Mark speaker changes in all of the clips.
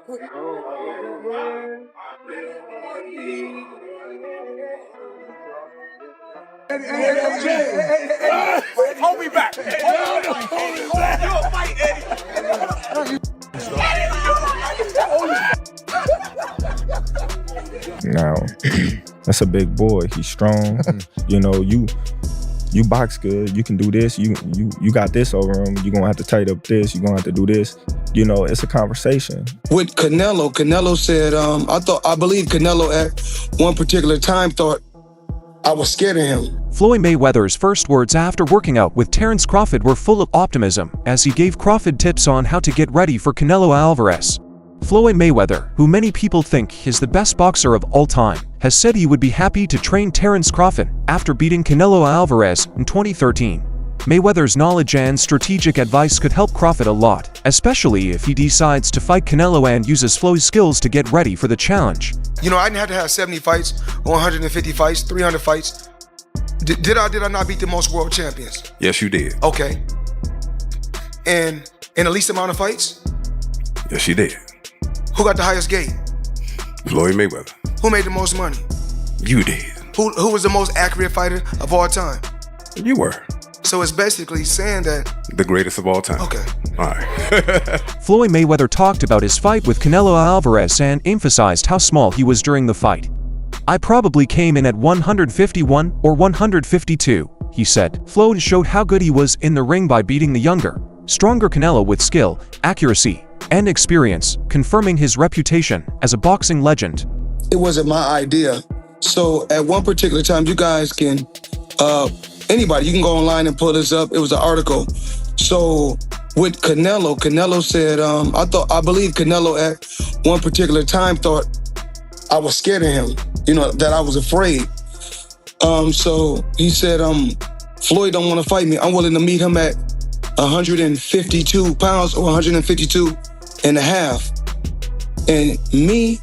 Speaker 1: Hold me back. Hold me back. You'll fight, Eddie.
Speaker 2: Now, that's a big boy. He's strong. You know, you box good. You can do this. You got this over him. You're gonna have to tighten up this. You're gonna have to do this. You know, it's a conversation.
Speaker 3: With Canelo said, I believe Canelo at one particular time thought I was scared of him.
Speaker 4: Floyd Mayweather's first words after working out with Terence Crawford were full of optimism as he gave Crawford tips on how to get ready for Canelo Alvarez. Floyd Mayweather, who many people think is the best boxer of all time, has said he would be happy to train Terence Crawford after beating Canelo Alvarez in 2013. Mayweather's knowledge and strategic advice could help Crawford a lot, especially if he decides to fight Canelo and uses Floyd's skills to get ready for the challenge.
Speaker 3: You know, I didn't have to have 70 fights, 150 fights, 300 fights. Did I not beat the most world champions?
Speaker 1: Yes, you did.
Speaker 3: Okay. And in the least amount of fights?
Speaker 1: Yes, you did.
Speaker 3: Who got the highest gate?
Speaker 1: Floyd Mayweather.
Speaker 3: Who made the most money?
Speaker 1: You did.
Speaker 3: Who was the most accurate fighter of all time?
Speaker 1: You were.
Speaker 3: So it's basically saying that...
Speaker 1: The greatest of all time.
Speaker 3: Okay.
Speaker 1: All right.
Speaker 4: Floyd Mayweather talked about his fight with Canelo Alvarez and emphasized how small he was during the fight. "I probably came in at 151 or 152, he said. Floyd showed how good he was in the ring by beating the younger, stronger Canelo with skill, accuracy, and experience, confirming his reputation as a boxing legend.
Speaker 3: It wasn't my idea. So at one particular time, you guys can, anybody, you can go online and pull this up. It was an article. So with Canelo said, I believe Canelo at one particular time thought I was scared of him, you know, that I was afraid. So he said, Floyd don't want to fight me. I'm willing to meet him at 152 pounds or 152 and a half. And me,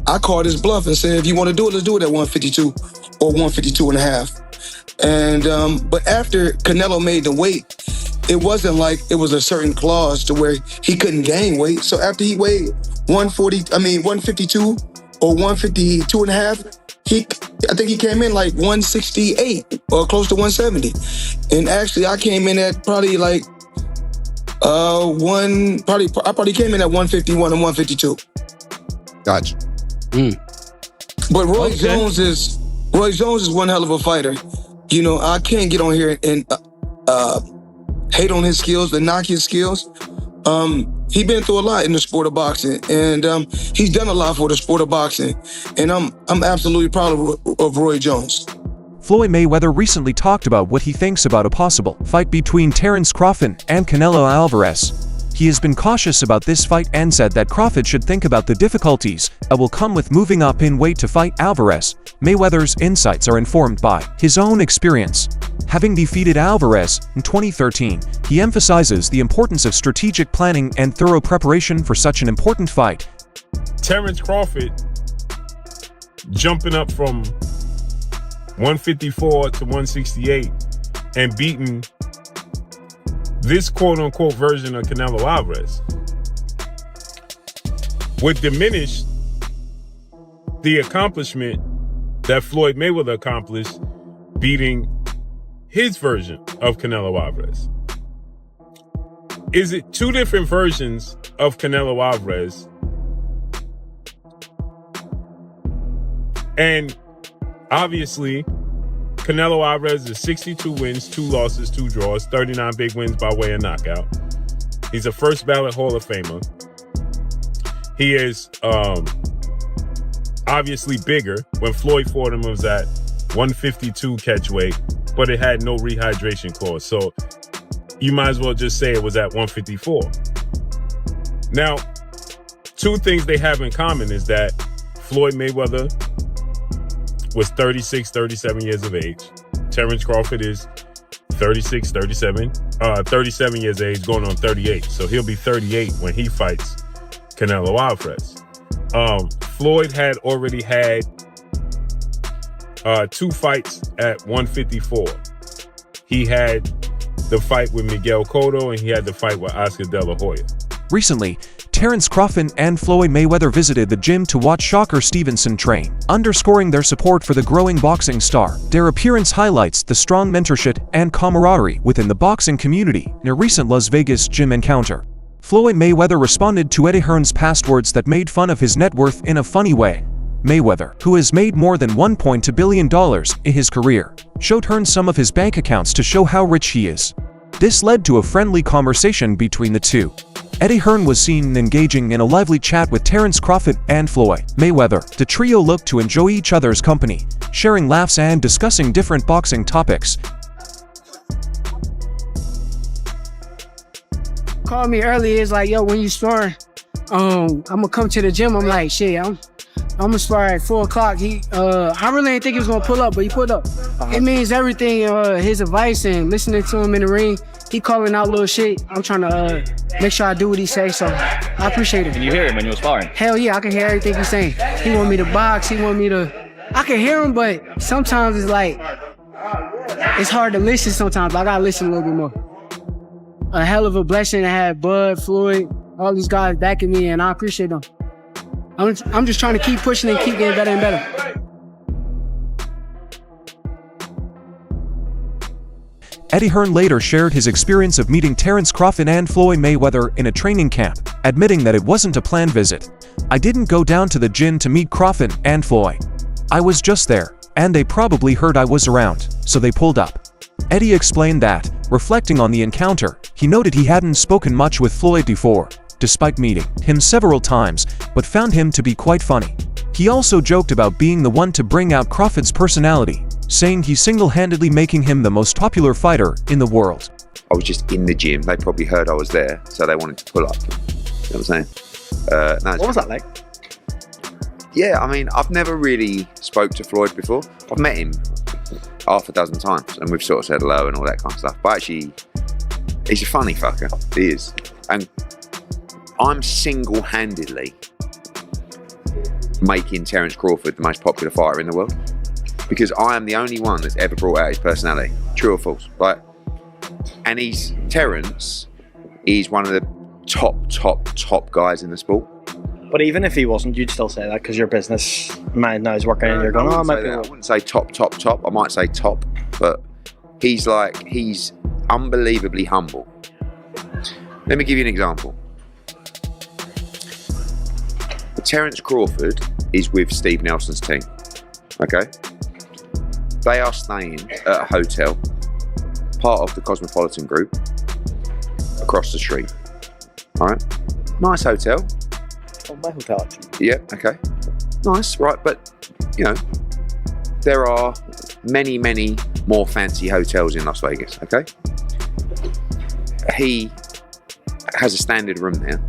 Speaker 3: I called his bluff and said, if you want to do it, let's do it at 152 or 152 and a half. And, but after Canelo made the weight, it wasn't like it was a certain clause to where he couldn't gain weight. So after he weighed 152 or 152 and a half, I think he came in like 168 or close to 170. And actually I came in at probably like, I probably came in at 151 and 152.
Speaker 5: Gotcha.
Speaker 3: But Roy Jones is one hell of a fighter. You know, I can't get on here and hate on his skills and knock his skills. He's been through a lot in the sport of boxing, and he's done a lot for the sport of boxing. And I'm absolutely proud of Roy Jones.
Speaker 4: Floyd Mayweather recently talked about what he thinks about a possible fight between Terence Crawford and Canelo Alvarez. He has been cautious about this fight and said that Crawford should think about the difficulties that will come with moving up in weight to fight Alvarez. Mayweather's insights are informed by his own experience. Having defeated Alvarez in 2013, he emphasizes the importance of strategic planning and thorough preparation for such an important fight.
Speaker 6: Terence Crawford jumping up from 154 to 168 and beating this quote-unquote version of Canelo Alvarez would diminish the accomplishment that Floyd Mayweather accomplished beating his version of Canelo Alvarez. Is it two different versions of Canelo Alvarez? And obviously, Canelo Alvarez is 62 wins, 2 losses, 2 draws, 39 big wins by way of knockout. He's a first ballot Hall of Famer. He is obviously bigger. When Floyd fought him, it was at 152 catch weight, but it had no rehydration clause. So you might as well just say it was at 154. Now, two things they have in common is that Floyd Mayweather was 36, 37 years of age. Terence Crawford is 37 years of age, going on 38. So he'll be 38 when he fights Canelo Alvarez. Floyd had already had 2 fights at 154. He had the fight with Miguel Cotto and he had the fight with Oscar De La Hoya.
Speaker 4: Recently, Terence Crawford and Floyd Mayweather visited the gym to watch Shocker Stevenson train, underscoring their support for the growing boxing star. Their appearance highlights the strong mentorship and camaraderie within the boxing community in a recent Las Vegas gym encounter. Floyd Mayweather responded to Eddie Hearn's past words that made fun of his net worth in a funny way. Mayweather, who has made more than $1.2 billion in his career, showed Hearn some of his bank accounts to show how rich he is. This led to a friendly conversation between the two. Eddie Hearn was seen engaging in a lively chat with Terence Crawford and Floyd Mayweather. The trio looked to enjoy each other's company, sharing laughs and discussing different boxing topics.
Speaker 5: Called me early, it's like, yo, when you sparring, I'm gonna come to the gym. I'm like, shit, I'm gonna spar at 4 o'clock. I really didn't think he was gonna pull up, but he pulled up. It means everything, his advice and listening to him in the ring. He calling out little shit. I'm trying to make sure I do what he say, so I appreciate it.
Speaker 7: Can you hear him when you're sparring?
Speaker 5: Hell yeah, I can hear everything he's saying. He want me to box, he want me to... I can hear him, but sometimes it's like, it's hard to listen sometimes, but I gotta listen a little bit more. A hell of a blessing to have Bud, Floyd, all these guys backing me, and I appreciate them. I'm just trying to keep pushing and keep getting better and better.
Speaker 4: Eddie Hearn later shared his experience of meeting Terence Crawford and Floyd Mayweather in a training camp, admitting that it wasn't a planned visit. "I didn't go down to the gym to meet Crawford and Floyd. I was just there, and they probably heard I was around, so they pulled up." Eddie explained that, reflecting on the encounter, he noted he hadn't spoken much with Floyd before, despite meeting him several times, but found him to be quite funny. He also joked about being the one to bring out Crawford's personality, saying he's single-handedly making him the most popular fighter in the world.
Speaker 8: I was just in the gym. They probably heard I was there, so they wanted to pull up. You know what I'm saying?
Speaker 7: What was that like?
Speaker 8: Yeah, I mean, I've never really spoke to Floyd before. I've met him half a dozen times, and we've sort of said hello and all that kind of stuff. But actually, he's a funny fucker. He is. And I'm single-handedly making Terence Crawford the most popular fighter in the world, because I am the only one that's ever brought out his personality. True or false? Like, and Terence is one of the top guys in the sport.
Speaker 7: But even if he wasn't, you'd still say that because your business mind now is working and you're going, oh, I might be.
Speaker 8: I wouldn't say top. I might say top, but he's unbelievably humble. Let me give you an example. Terence Crawford is with Steve Nelson's team, okay? They are staying at a hotel, part of the Cosmopolitan Group, across the street, all right? Nice hotel.
Speaker 7: Oh, my hotel, actually.
Speaker 8: Yeah, okay. Nice, right, but, you know, there are many more fancy hotels in Las Vegas, okay? He has a standard room there.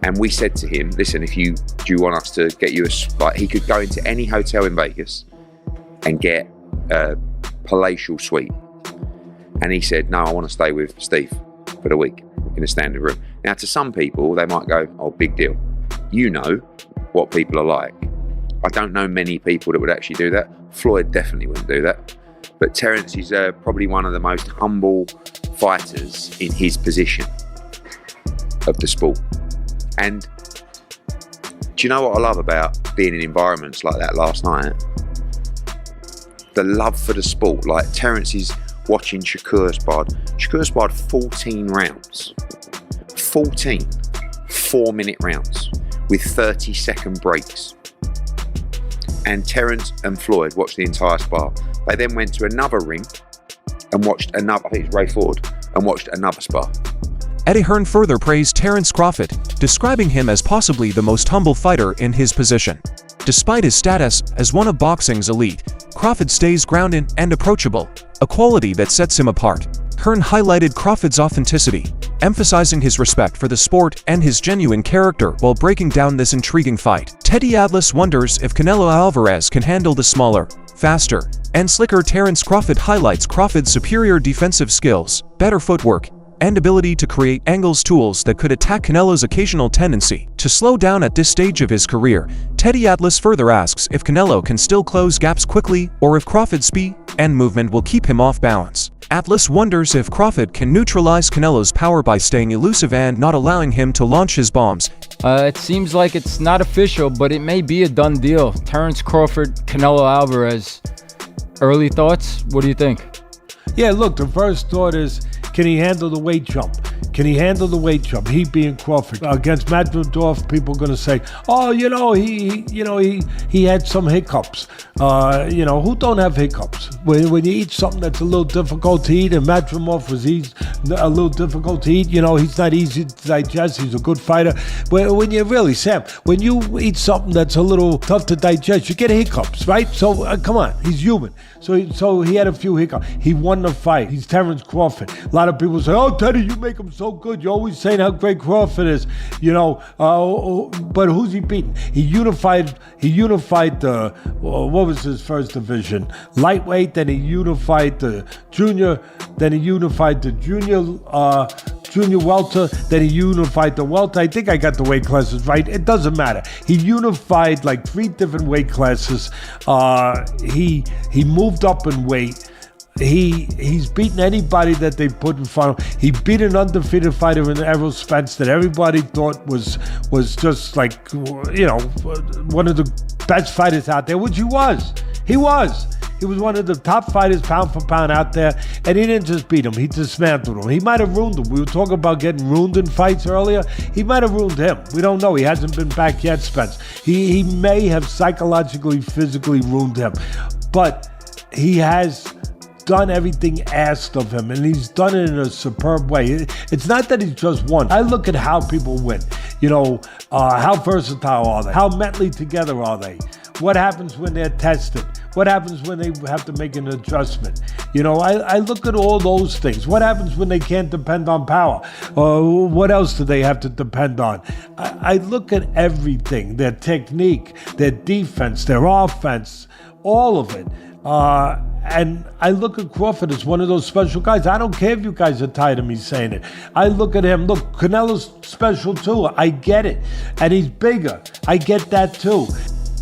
Speaker 8: And we said to him, listen, do you want us to get you like, he could go into any hotel in Vegas and get a palatial suite. And he said, no, I want to stay with Steve for the week in a standard room. Now, to some people, they might go, oh, big deal. You know what people are like. I don't know many people that would actually do that. Floyd definitely wouldn't do that. But Terence is probably one of the most humble fighters in his position of the sport. And do you know what I love about being in environments like that last night? The love for the sport. Like, Terence is watching Shakur sparred. Shakur sparred 14 rounds. 14 4-minute rounds with 30-second breaks. And Terence and Floyd watched the entire spar. They then went to another ring and watched another, I think it's Ray Ford, and watched another spar.
Speaker 4: Eddie Hearn further praised Terence Crawford, describing him as possibly the most humble fighter in his position. Despite his status as one of boxing's elite, Crawford stays grounded and approachable, a quality that sets him apart. Hearn highlighted Crawford's authenticity, emphasizing his respect for the sport and his genuine character while breaking down this intriguing fight. Teddy Atlas wonders if Canelo Alvarez can handle the smaller, faster, and slicker Terence Crawford. Highlights Crawford's superior defensive skills, better footwork, and ability to create angles, tools that could attack Canelo's occasional tendency to slow down at this stage of his career. Teddy Atlas further asks if Canelo can still close gaps quickly or if Crawford's speed and movement will keep him off balance. Atlas wonders if Crawford can neutralize Canelo's power by staying elusive and not allowing him to launch his bombs.
Speaker 9: It seems like it's not official, but it may be a done deal. Terence Crawford, Canelo Alvarez. Early thoughts? What do you think?
Speaker 10: Yeah, look, the first thought is, can he handle the weight jump? Can he handle the weight jump? He being Crawford. Against Madridov, people are going to say, oh, he had some hiccups. Who don't have hiccups? When you eat something that's a little difficult to eat, and Madridov was a little difficult to eat, he's not easy to digest. He's a good fighter. When you eat something that's a little tough to digest, you get hiccups, right? So, come on, he's human. So he had a few hiccups. He won the fight. He's Terence Crawford. A lot of people say, oh, Teddy, you make him so good. You're always saying how great Crawford is, but who's he beating? He unified the, what was his first division? Lightweight, then he unified the junior, then he unified the junior welter, then he unified the welter. I think I got the weight classes right. It doesn't matter. He unified like 3 different weight classes. He moved up in weight. He's beaten anybody that they put in front of him. He beat an undefeated fighter in Errol Spence that everybody thought was just like, one of the best fighters out there, which he was. He was one of the top fighters pound for pound out there, and he didn't just beat him, he dismantled him. He might have ruined him. We were talking about getting ruined in fights earlier. He might have ruined him. We don't know. He hasn't been back yet, Spence. He may have psychologically, physically ruined him, but he has done everything asked of him, and he's done it in a superb way. It's not that he's just won. I look at how people win. How versatile are they? How mentally together are they? What happens when they're tested? What happens when they have to make an adjustment? I look at all those things. What happens when they can't depend on power? What else do they have to depend on? I look at everything, their technique, their defense, their offense, all of it. And I look at Crawford as one of those special guys. I don't care if you guys are tired of me saying it. I look at him. Look, Canelo's special too. I get it. And he's bigger. I get that too.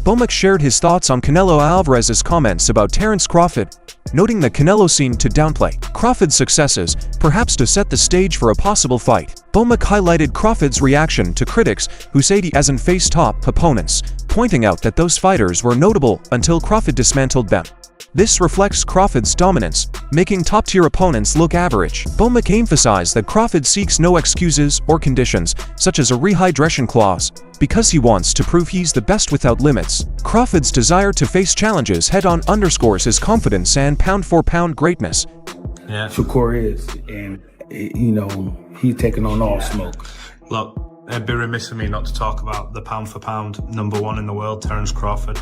Speaker 4: Bomac shared his thoughts on Canelo Alvarez's comments about Terence Crawford, noting that Canelo seemed to downplay Crawford's successes, perhaps to set the stage for a possible fight. Bomac highlighted Crawford's reaction to critics who said he hasn't faced top opponents, pointing out that those fighters were notable until Crawford dismantled them. This reflects Crawford's dominance, making top-tier opponents look average. Bomac emphasized that Crawford seeks no excuses or conditions, such as a rehydration clause, because he wants to prove he's the best without limits. Crawford's desire to face challenges head-on underscores his confidence and pound-for-pound greatness.
Speaker 10: Yeah, Shakur is, and he's taking on all smoke.
Speaker 11: Look, it'd be remiss of me not to talk about the pound-for-pound #1 in the world, Terence Crawford.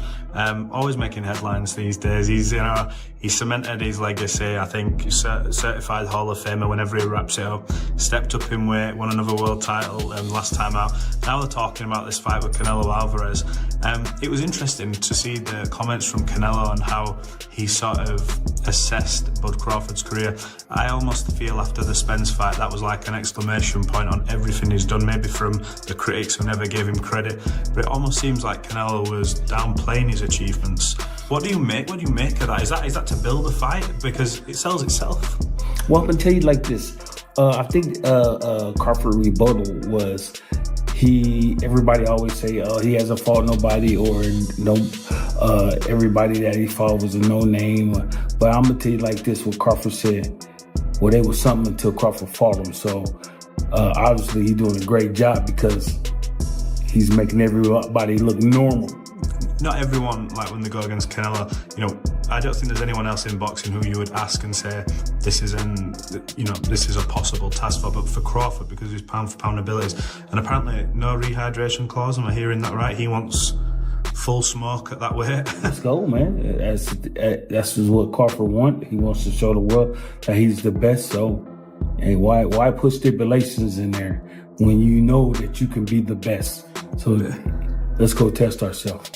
Speaker 11: Always making headlines these days. He's cemented his legacy. I think he's certified Hall of Famer whenever he wraps it up. Stepped up in weight, won another world title last time out. Now they're talking about this fight with Canelo Alvarez. It was interesting to see the comments from Canelo on how he sort of assessed Bud Crawford's career. I almost feel after the Spence fight that was like an exclamation point on everything he's done, maybe from the critics who never gave him credit, but it almost seems like Canelo was downplaying his achievements. What do you make of that? Is that to build a fight? Because it sells itself.
Speaker 10: Well, I'm gonna tell you like this. I think Crawford rebuttal was everybody always say he hasn't fought nobody, or everybody that he fought was a no name. But I'm gonna tell you like this, what Crawford said. Well, they was something until Crawford fought him. So obviously he's doing a great job because he's making everybody look normal.
Speaker 11: Not everyone, like when they go against Canelo, I don't think there's anyone else in boxing who you would ask and say this is a possible task for. But for Crawford, because of his pound for pound abilities, and apparently no rehydration clause. Am I hearing that right? He wants full smoke at that weight.
Speaker 10: Let's go, man. That's what Crawford wants. He wants to show the world that he's the best. So, and why put stipulations in there when you know that you can be the best? So let's go test ourselves.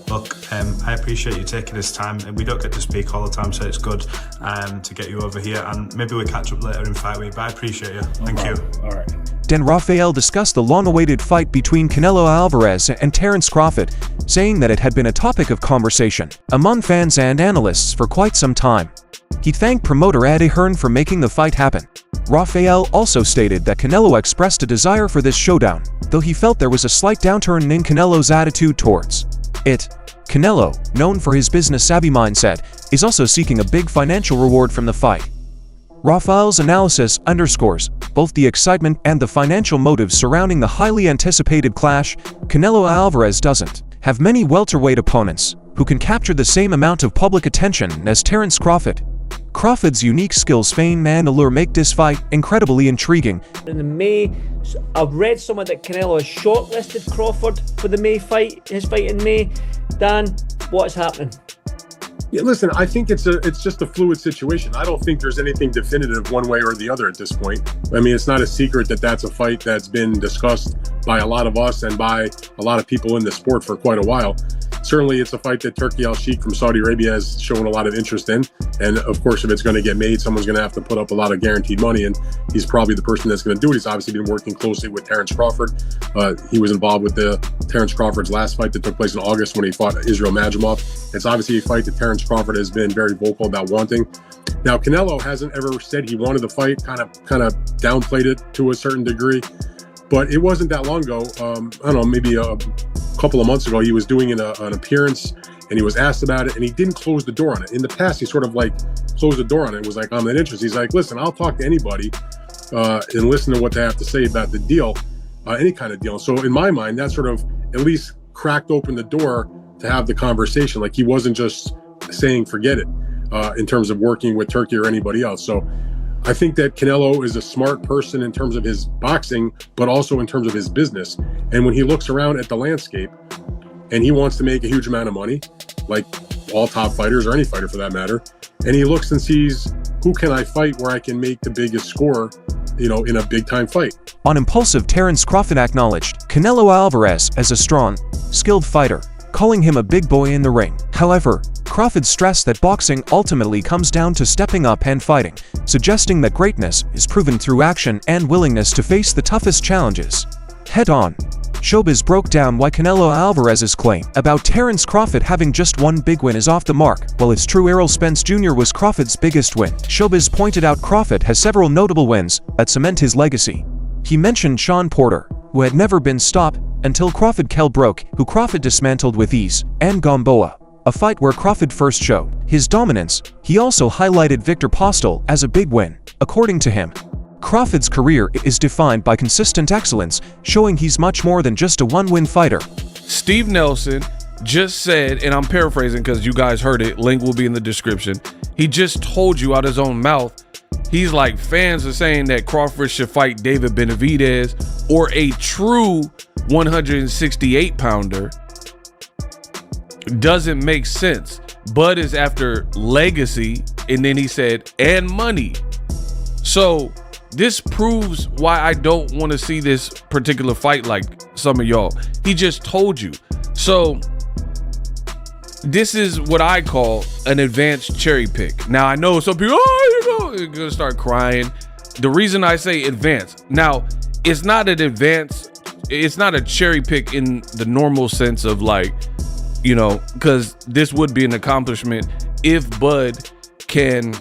Speaker 11: Look, I appreciate you taking this time. We don't get to speak all the time, so it's good to get you over here. And maybe we'll catch up later in fight week, but I appreciate you. Thank you.
Speaker 10: All right.
Speaker 4: then Rafael discussed the long-awaited fight between Canelo Alvarez and Terence Crawford, saying that it had been a topic of conversation among fans and analysts for quite some time. He thanked promoter Eddie Hearn for making the fight happen. Rafael also stated that Canelo expressed a desire for this showdown, though he felt there was a slight downturn in Canelo's attitude towards it. Canelo, known for his business-savvy mindset, is also seeking a big financial reward from the fight. Rafael's analysis underscores both the excitement and the financial motives surrounding the highly anticipated clash. Canelo Alvarez doesn't have many welterweight opponents who can capture the same amount of public attention as Terence Crawford. Crawford's unique skills, fame, and allure make this fight incredibly intriguing.
Speaker 12: In the May, I've read somewhere that Canelo has shortlisted Crawford for the May fight, his fight in May. Dan, what's happening?
Speaker 13: Yeah, listen, I think it's just a fluid situation. I don't think there's anything definitive one way or the other at this point. I mean, it's not a secret that that's a fight that's been discussed by a lot of us and by a lot of people in the sport for quite a while. Certainly, it's a fight that Turki Al-Sheikh from Saudi Arabia has shown a lot of interest in. And of course, if it's going to get made, someone's going to have to put up a lot of guaranteed money. And he's probably the person that's going to do it. He's obviously been working closely with Terence Crawford. He was involved with Terence Crawford's last fight that took place in August when he fought Israel Madrimov. It's obviously a fight that Terence Crawford has been very vocal about wanting. Now, Canelo hasn't ever said he wanted the fight, kind of downplayed it to a certain degree. But it wasn't that long ago, I don't know, maybe a couple of months ago, he was doing an appearance and he was asked about it and he didn't close the door on it. In the past, he sort of like closed the door on it. It was like, I'm not interested. He's like, listen, I'll talk to anybody and listen to what they have to say about the deal, any kind of deal. So in my mind, that sort of at least cracked open the door to have the conversation. Like he wasn't just saying, forget it, in terms of working with Turki or anybody else. So I think that Canelo is a smart person in terms of his boxing, but also in terms of his business. And when he looks around at the landscape and he wants to make a huge amount of money, like all top fighters or any fighter for that matter, and he looks and sees, who can I fight where I can make the biggest score, in a big time fight?
Speaker 4: On impulsive, Terence Crawford acknowledged Canelo Alvarez as a strong, skilled fighter, calling him a big boy in the ring. However, Crawford stressed that boxing ultimately comes down to stepping up and fighting, suggesting that greatness is proven through action and willingness to face the toughest challenges head-on. Showbiz broke down why Canelo Alvarez's claim about Terence Crawford having just one big win is off the mark. While it's true Errol Spence Jr. was Crawford's biggest win, Showbiz pointed out Crawford has several notable wins that cement his legacy. He mentioned Sean Porter, who had never been stopped until Crawford Kell broke, who Crawford dismantled with ease, and Gamboa, a fight where Crawford first showed his dominance. He also highlighted Victor Postol as a big win. According to him, Crawford's career is defined by consistent excellence, showing he's much more than just a one-win fighter.
Speaker 14: Steve Nelson just said, and I'm paraphrasing because you guys heard it, link will be in the description. He just told you out his own mouth, he's like, fans are saying that Crawford should fight David Benavidez or a true 168-pounder. Doesn't make sense. Bud is after legacy, and then he said, and money. So this proves why I don't want to see this particular fight like some of y'all. He just told you. So this is what I call an advanced cherry pick. Now, I know some people, you're gonna start crying. The reason I say advanced, now, it's not an advanced, it's not a cherry pick in the normal sense of like, because this would be an accomplishment if Bud can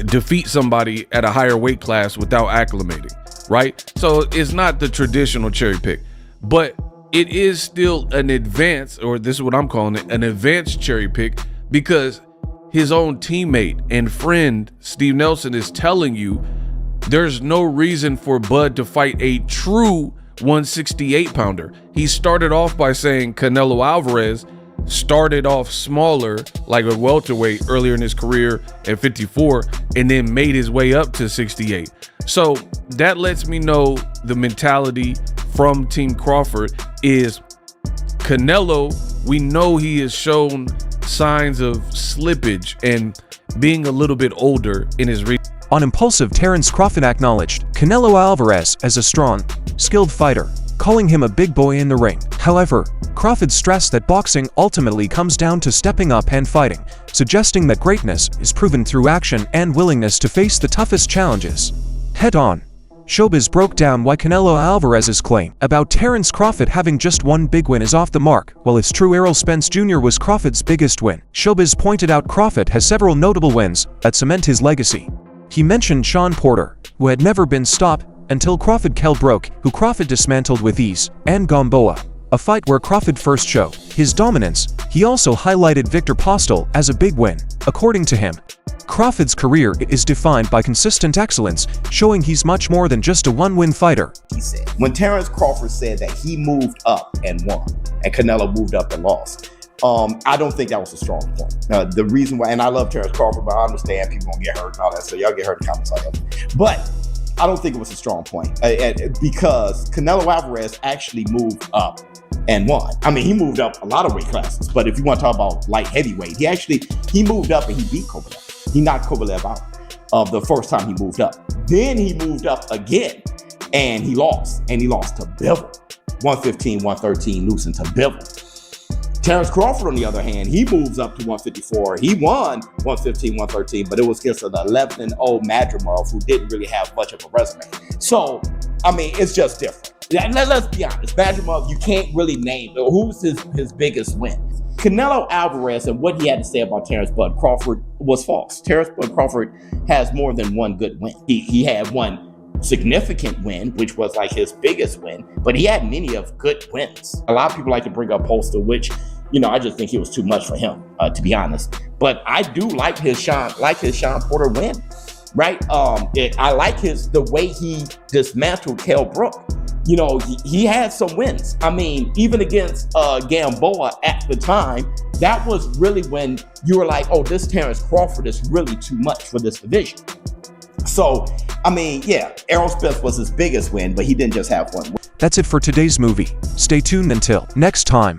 Speaker 14: defeat somebody at a higher weight class without acclimating, right? So it's not the traditional cherry pick, but it is still an advance, or this is what I'm calling it, an advanced cherry pick, because his own teammate and friend Steve Nelson is telling you there's no reason for Bud to fight a true 168-pounder. He started off by saying Canelo Alvarez started off smaller, like a welterweight earlier in his career at 54, and then made his way up to 68. So that lets me know the mentality from Team Crawford is Canelo, we know he has shown signs of slippage and being a little bit older in his
Speaker 4: On impulsive, Terence Crawford acknowledged Canelo Alvarez as a strong, skilled fighter, calling him a big boy in the ring. However, Crawford stressed that boxing ultimately comes down to stepping up and fighting, suggesting that greatness is proven through action and willingness to face the toughest challenges head-on. Showbiz broke down why Canelo Alvarez's claim about Terence Crawford having just one big win is off the mark. While it's true Errol Spence Jr. was Crawford's biggest win, Showbiz pointed out Crawford has several notable wins that cement his legacy. He mentioned Sean Porter, who had never been stopped until Crawford Kell broke, who Crawford dismantled with ease, and Gamboa, a fight where Crawford first showed his dominance. He also highlighted Victor Postol as a big win. According to him, Crawford's career is defined by consistent excellence, showing he's much more than just a one-win fighter.
Speaker 1: He said, when Terence Crawford said that he moved up and won, and Canelo moved up and lost, I don't think that was a strong point. The reason why, and I love Terence Crawford, but I understand people gonna get hurt and all that, so y'all get hurt in comments like that. But I don't think it was a strong point because Canelo Alvarez actually moved up and won. I mean, he moved up a lot of weight classes, but if you want to talk about light heavyweight, he moved up and he beat Kovalev. He knocked Kovalev out the first time he moved up. Then he moved up again and he lost to Bivol. 115, 113, losing to Bivol. Terence Crawford, on the other hand, he moves up to 154. He won 115, 113, but it was against an 11-0 Madrimov who didn't really have much of a resume. So, I mean, it's just different. Let's be honest. Madrimov, you can't really name who's his biggest win. Canelo Alvarez and what he had to say about Terence Bud Crawford was false. Terence Bud Crawford has more than one good win. He had one significant win, which was like his biggest win, but he had many of good wins. A lot of people like to bring up Postol, which, you know, I just think he was too much for him, to be honest. But I do like his Sean Porter win, right? I like the way he dismantled Kell Brook. You know, he had some wins. I mean, even against Gamboa at the time, that was really when you were like, oh, this Terence Crawford is really too much for this division. So, I mean, yeah, Errol Spence was his biggest win, but he didn't just have one win.
Speaker 4: That's it for today's movie. Stay tuned until next time.